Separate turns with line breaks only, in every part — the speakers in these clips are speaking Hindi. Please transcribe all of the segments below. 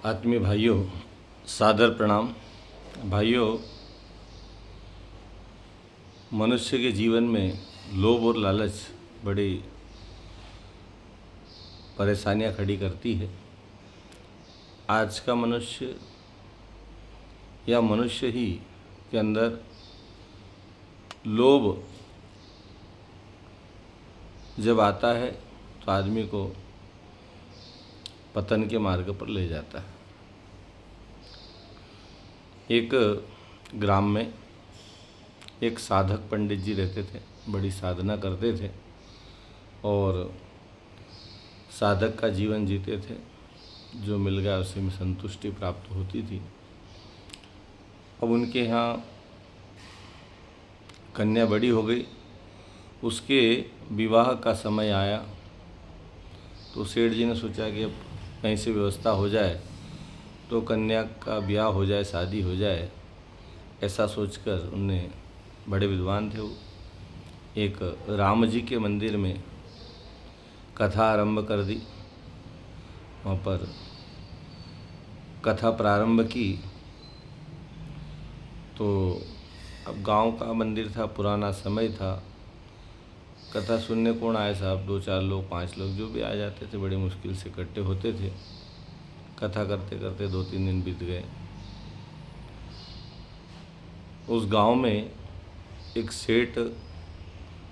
आत्मीय भाइयों, सादर प्रणाम। भाइयों, मनुष्य के जीवन में लोभ और लालच बड़ी परेशानियां खड़ी करती है। आज का मनुष्य या मनुष्य ही के अंदर लोभ जब आता है तो आदमी को पतन के मार्ग पर ले जाता है। एक ग्राम में एक साधक पंडित जी रहते थे, बड़ी साधना करते थे और साधक का जीवन जीते थे। जो मिल गया उसी में संतुष्टि प्राप्त होती थी। अब उनके यहाँ कन्या बड़ी हो गई, उसके विवाह का समय आया तो सेठ जी ने सोचा कि अब कहीं से व्यवस्था हो जाए तो कन्या का ब्याह हो जाए, शादी हो जाए। ऐसा सोचकर उनने, बड़े विद्वान थे वो, एक राम जी के मंदिर में कथा आरंभ कर दी। वहाँ पर कथा प्रारंभ की तो अब गांव का मंदिर था, पुराना समय था। कथा सुनने कौन आए साहब, 2-4 लोग, 5 लोग जो भी आ जाते थे, बड़ी मुश्किल से इकट्ठे होते थे। कथा करते करते 2-3 दिन बीत गए। उस गांव में एक सेठ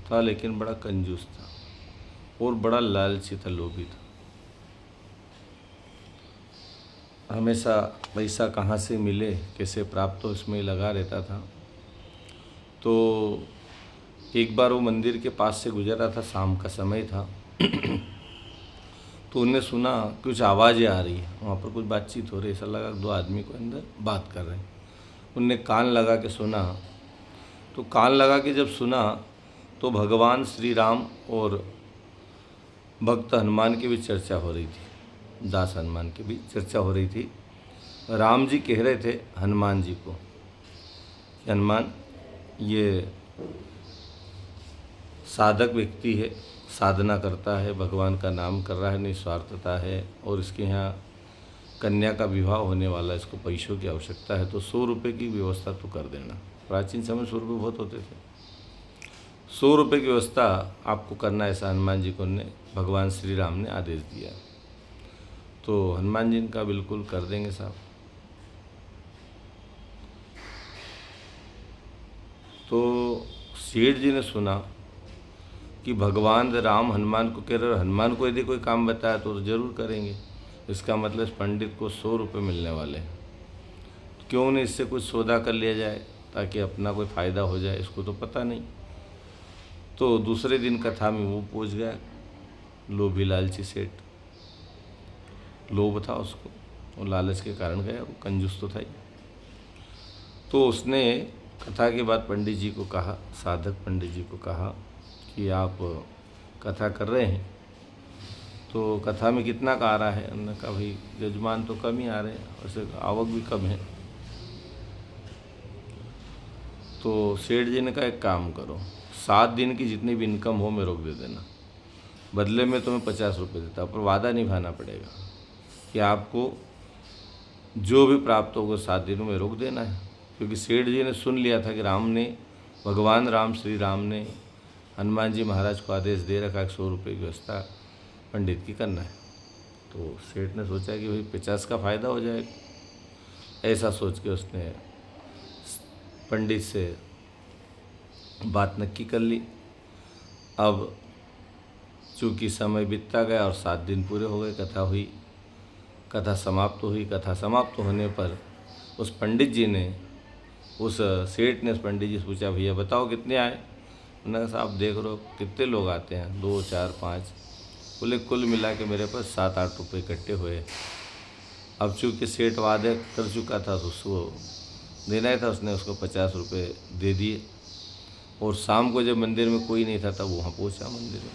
था, लेकिन बड़ा कंजूस था और बड़ा लालची था, लोभी था। हमेशा पैसा कहाँ से मिले, कैसे प्राप्त हो, इसमें ही लगा रहता था। तो एक बार वो मंदिर के पास से गुजर रहा था, शाम का समय था। तो उनने सुना कुछ आवाज़ें आ रही है, वहाँ पर कुछ बातचीत हो रही है। ऐसा लगा 2 आदमी को अंदर बात कर रहे हैं। उनने कान लगा के सुना, तो कान लगा के जब सुना तो भगवान श्री राम और भक्त हनुमान की भी चर्चा हो रही थी, दास हनुमान की भी चर्चा हो रही थी। राम जी कह रहे थे हनुमान जी को, हनुमान ये साधक व्यक्ति है, साधना करता है, भगवान का नाम कर रहा है, निस्वार्थता है, और इसके यहाँ कन्या का विवाह होने वाला है, इसको पैसों की आवश्यकता है, तो 100 रुपये की व्यवस्था तो कर देना। प्राचीन समय 100 रुपये बहुत होते थे। 100 रुपये की व्यवस्था आपको करना, ऐसा हनुमान जी को ने भगवान श्री राम ने आदेश दिया। तो हनुमान जी का बिल्कुल कर देंगे साहब। तो सेठ जी ने सुना कि भगवान राम हनुमान को कह रहे, हनुमान को यदि कोई काम बताया तो ज़रूर करेंगे। इसका मतलब इस पंडित को 100 रुपये मिलने वाले हैं, तो क्यों नहीं इससे कुछ सौदा कर लिया जाए ताकि अपना कोई फ़ायदा हो जाए, इसको तो पता नहीं। तो दूसरे दिन कथा में वो पहुंच गया, लोभी लालची सेठ। लोभ था उसको, वो लालच के कारण गया, वो कंजूस तो था ही। तो उसने कथा के बाद पंडित जी को कहा, साधक पंडित जी को कहा कि आप कथा कर रहे हैं तो कथा में कितना का आ रहा है? उन्होंने कहा भाई यजमान तो कम ही आ रहे हैं, वैसे आवक भी कम है। तो सेठ जी ने कहा एक काम करो, 7 दिन की जितनी भी इनकम हो मैं रोक दे देना, बदले में तुम्हें 50 रुपये देता, पर वादा निभाना पड़ेगा कि आपको जो भी प्राप्त होगा 7 दिनों में रोक देना है। क्योंकि सेठ जी ने सुन लिया था कि राम ने, भगवान राम श्री राम ने हनुमान जी महाराज को आदेश दे रखा कि 100 रुपये की व्यवस्था पंडित की करना है। तो सेठ ने सोचा कि भाई 50 का फ़ायदा हो जाएगा। ऐसा सोच के उसने पंडित से बात नक्की कर ली। अब चूँकि समय बीतता गया और 7 दिन पूरे हो गए, कथा हुई, कथा समाप्त हुई। कथा समाप्त होने पर उस पंडित जी ने, उस सेठ ने उस पंडित जी से पूछा, भैया बताओ कितने आए? उन्होंने कहा साहब देख लो कितने लोग आते हैं, 2, 4, 5। बोले कुल मिला के मेरे पास 7-8 रुपये इकट्ठे हुए। अब चूँकि सेठ वादे कर चुका था तो उसको देना ही था, उसने उसको 50 रुपये दे दिए। और शाम को जब मंदिर में कोई नहीं था तब वहाँ पहुँचा मंदिर में,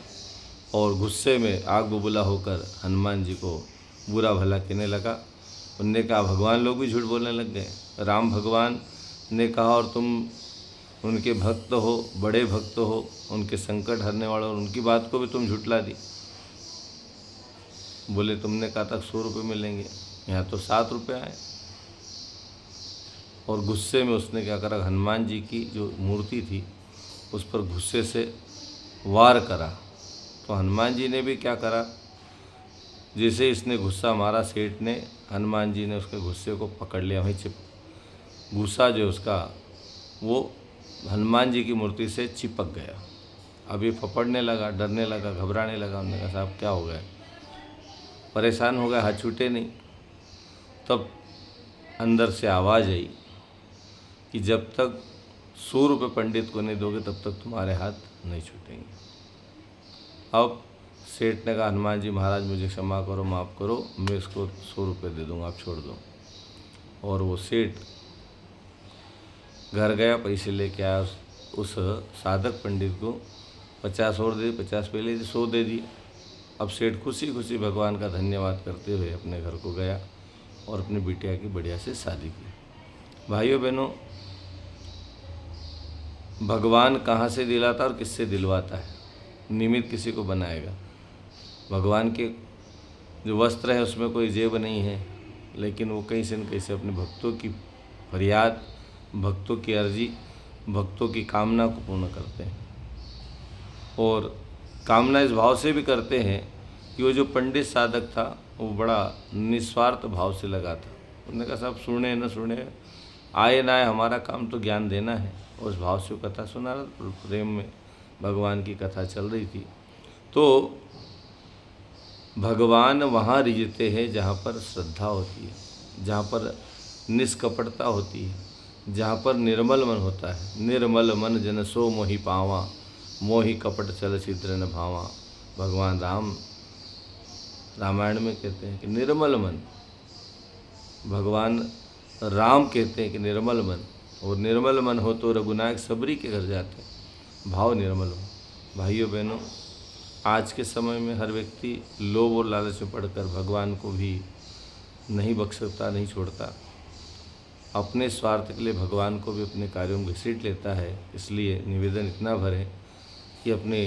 और गुस्से में आग बबूला होकर हनुमान जी को बुरा भला कहने लगा। उनने कहा भगवान लोग भी झूठ बोलने लग गए। राम भगवान ने कहा और तुम उनके भक्त हो, बड़े भक्त हो, उनके संकट हरने वाले, और उनकी बात को भी तुम झुठला दी। बोले तुमने कहा था 100 रुपये मिलेंगे, यहाँ तो 7 रुपये आए। और गुस्से में उसने क्या करा, हनुमान जी की जो मूर्ति थी उस पर गुस्से से वार करा। तो हनुमान जी ने भी क्या करा, जैसे इसने गुस्सा मारा, सेठ ने, हनुमान जी ने उसके गुस्से को पकड़ लिया, वहीं गुस्सा जो उसका वो हनुमान जी की मूर्ति से चिपक गया। अब ये फपड़ने लगा, डरने लगा, घबराने लगा। उन्होंने कहा साहब क्या हो गया, परेशान हो गया, हाथ छूटे नहीं। तब अंदर से आवाज़ आई कि जब तक 100 रुपये पंडित को नहीं दोगे तब तक तुम्हारे हाथ नहीं छूटेंगे। अब सेठ ने कहा हनुमान जी महाराज मुझे क्षमा करो, माफ़ करो, मैं इसको 100 रुपये दे दूँगा, आप छोड़ दो। और वो सेठ घर गया, पैसे लेके आया, उस साधक पंडित को 50 और दे, 50 पहले 100 दे दिए। अब सेठ खुशी खुशी भगवान का धन्यवाद करते हुए अपने घर को गया और अपनी बिटिया की बढ़िया से शादी की। भाइयों बहनों, भगवान कहाँ से दिलाता और किससे दिलवाता है? निमित्त किसी को बनाएगा। भगवान के जो वस्त्र है उसमें कोई जेब नहीं है, लेकिन वो कहीं से न कहीं से अपने भक्तों की फरियाद, भक्तों की अर्जी, भक्तों की कामना को पूर्ण करते हैं। और कामना इस भाव से भी करते हैं कि वो जो पंडित साधक था वो बड़ा निस्वार्थ भाव से लगा था। उन्होंने कहा साहब सुने न सुने, आए ना आए, हमारा काम तो ज्ञान देना है। उस भाव से वो कथा सुना रहा, प्रेम में भगवान की कथा चल रही थी। तो भगवान वहाँ रिझते हैं जहाँ पर श्रद्धा होती है, जहाँ पर निष्कपटता होती है, जहाँ पर निर्मल मन होता है। निर्मल मन जन सो मोहि पावा, मोहि कपट चल छिद्र न भावा। भगवान रामायण में कहते हैं कि निर्मल मन, भगवान राम कहते हैं कि निर्मल मन, और निर्मल मन हो तो रघुनायक सबरी के घर जाते हैं, भाव निर्मल हो। भाइयों बहनों, आज के समय में हर व्यक्ति लोभ और लालच में पड़कर भगवान को भी नहीं बख्शता, नहीं छोड़ता, अपने स्वार्थ के लिए भगवान को भी अपने कार्यों में घसीट लेता है। इसलिए निवेदन इतना भर है कि अपने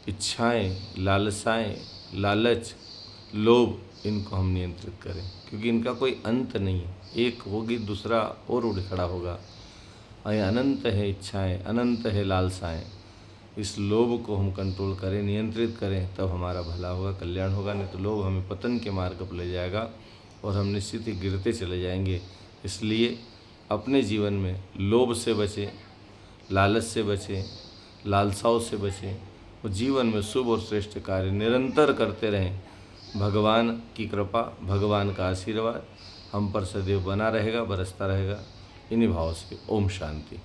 इच्छाएं, लालसाएं, लालच, लोभ, इनको हम नियंत्रित करें, क्योंकि इनका कोई अंत नहीं है। एक होगी दूसरा और उड़ खड़ा होगा। अनंत है इच्छाएं, अनंत है लालसाएं। इस लोभ को हम कंट्रोल करें, नियंत्रित करें, तब हमारा भला होगा, कल्याण होगा। नहीं तो लोभ हमें पतन के मार्ग पर ले जाएगा और हम निश्चित ही गिरते चले जाएंगे। इसलिए अपने जीवन में लोभ से बचें, लालच से बचें, लालसाओं से बचें, और जीवन में शुभ और श्रेष्ठ कार्य निरंतर करते रहें। भगवान की कृपा, भगवान का आशीर्वाद हम पर सदैव बना रहेगा, बरसता रहेगा। इन्हीं भाव से ओम शांति।